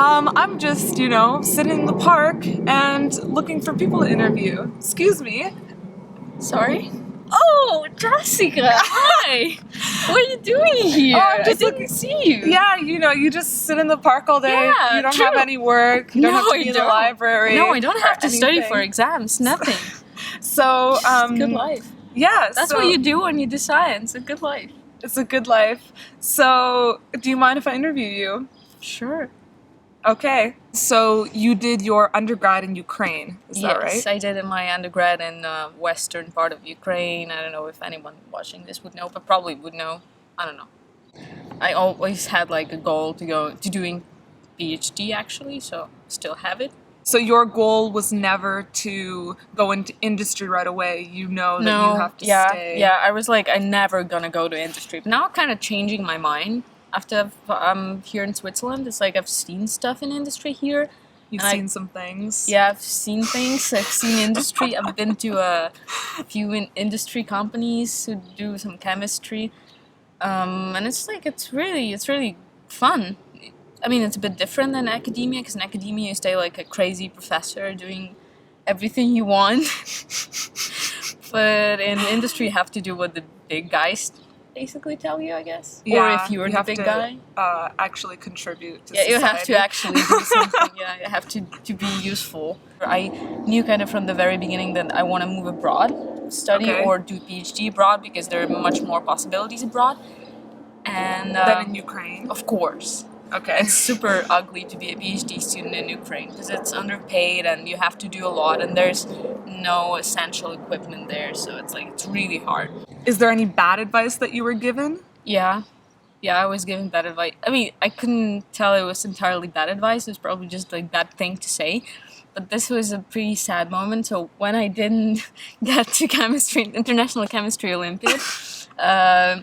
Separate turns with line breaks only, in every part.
I'm just, sitting in the park and looking for people to interview. Excuse me.
Sorry? Oh, Jessica! Hi! What are you doing here?
I'm just
I didn't see you.
Yeah, you just sit in the park all day.
Yeah,
you don't
true.
have any work. You don't have to be in the library.
No, I don't have to study
anything.
for exams. Nothing.
So,
good life.
Yeah.
That's what you do when you do science. A good life.
It's a good life. So, do you mind if I interview you?
Sure.
Okay. So, you did your undergrad in Ukraine, is that right?
Yes, I did my undergrad in western part of Ukraine. I don't know if anyone watching this would know, but probably would know. I don't know. I always had like a goal to go to doing Ph.D. actually, so still have it.
So your goal was never to go into industry right away. You know that you have to stay.
Yeah, I was like, I'm never gonna go to industry. But now I'm kind of changing my mind. After I'm here in Switzerland, it's like I've seen stuff in industry here.
You've seen some things.
Yeah, I've seen things. I've seen industry. I've been to a few industry companies who do some chemistry. And it's like, it's really fun. I mean, it's a bit different than academia, because in academia you stay like a crazy professor doing everything you want. But in industry you have to do what the big guys basically tell you, I guess.
Yeah,
or if you were the big guy.
Actually contribute to society.
You have to actually do something. Yeah, you have to be useful. I knew kind of from the very beginning that I want to move abroad, study or do PhD abroad, because there are much more possibilities abroad. And
than in Ukraine?
Of course.
Okay.
It's super ugly to be a PhD student in Ukraine because it's underpaid and you have to do a lot and there's no essential equipment there, so it's like it's really hard.
Is there any bad advice that you were given?
Yeah, I was given bad advice. I mean, I couldn't tell it was entirely bad advice. It was probably just like bad thing to say. But this was a pretty sad moment. So when I didn't get to International Chemistry Olympiad,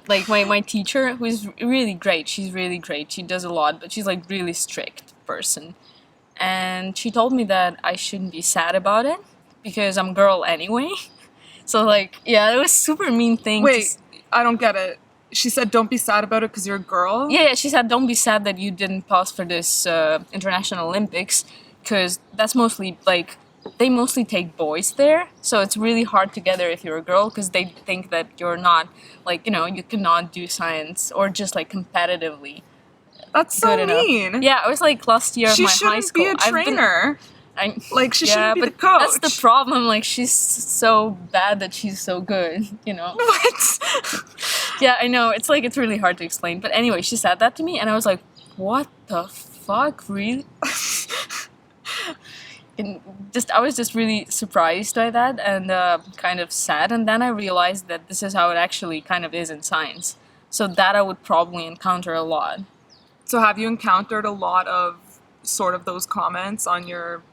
like my teacher, who is really great, she's really great. She does a lot, but she's like really strict person. And she told me that I shouldn't be sad about it because I'm a girl anyway. So like, yeah, it was super mean thing.
Wait, I don't get it. She said don't be sad about it because you're a girl?
Yeah, she said don't be sad that you didn't pass for this International Olympics, because that's mostly like, they mostly take boys there, so it's really hard to get there if you're a girl, because they think that you're not, like, you cannot do science or just like competitively.
That's so mean.
Enough. Yeah, I was like last year of my high school.
She shouldn't be a trainer. She shouldn't be the coach.
That's the problem. Like, she's so bad that she's so good.
What?
Yeah, I know. It's like, it's really hard to explain. But anyway, she said that to me, and I was like, what the fuck, really? I was just really surprised by that and kind of sad. And then I realized that this is how it actually kind of is in science. So that I would probably encounter a lot.
So have you encountered a lot of sort of those comments on your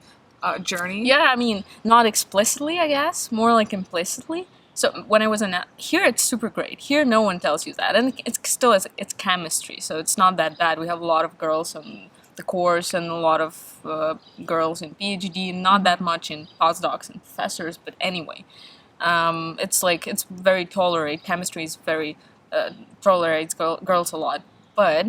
journey?
Yeah, I mean, not explicitly, I guess, more like implicitly. So when I was here, it's super great. Here, no one tells you that, and it's chemistry, so it's not that bad. We have a lot of girls on the course and a lot of girls in PhD, not that much in postdocs and professors. But anyway, it's very tolerate. Chemistry is very tolerates girls a lot, but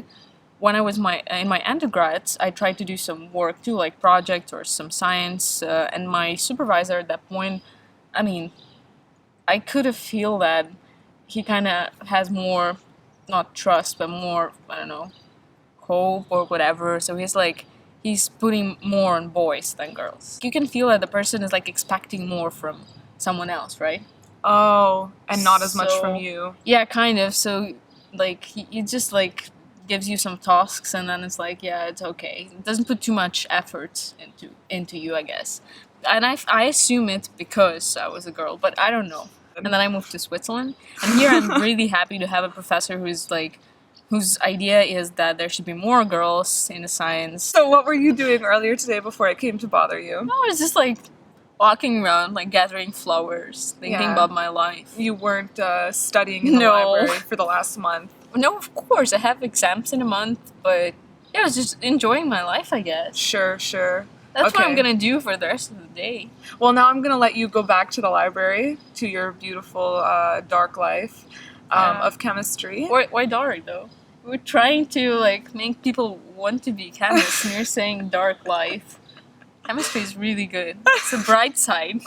when I was in my undergrads, I tried to do some work too, like projects or some science, and my supervisor at that point, I mean, I could have feel that he kind of has more, not trust, but more, I don't know, hope or whatever. So he's putting more on boys than girls. You can feel that the person is like expecting more from someone else, right?
Oh, and not as much from you.
Yeah, kind of. So like he just like gives you some tasks and then it's like, yeah, it's okay. It doesn't put too much effort into you, I guess. And I assume it's because I was a girl, but I don't know. And then I moved to Switzerland, and here I'm really happy to have a professor whose idea is that there should be more girls in the science.
So what were you doing earlier today before it came to bother you?
No, I was just like walking around, like gathering flowers, thinking about my life.
You weren't studying in the library for the last month?
No, of course. I have exams in a month, but yeah, I was just enjoying my life, I guess.
Sure.
That's what I'm going to do for the rest of the day.
Well, now I'm going to let you go back to the library, to your beautiful dark life of chemistry.
Why dark, though? we're trying to like make people want to be chemists, and you're saying dark life. Chemistry is really good. It's a bright side.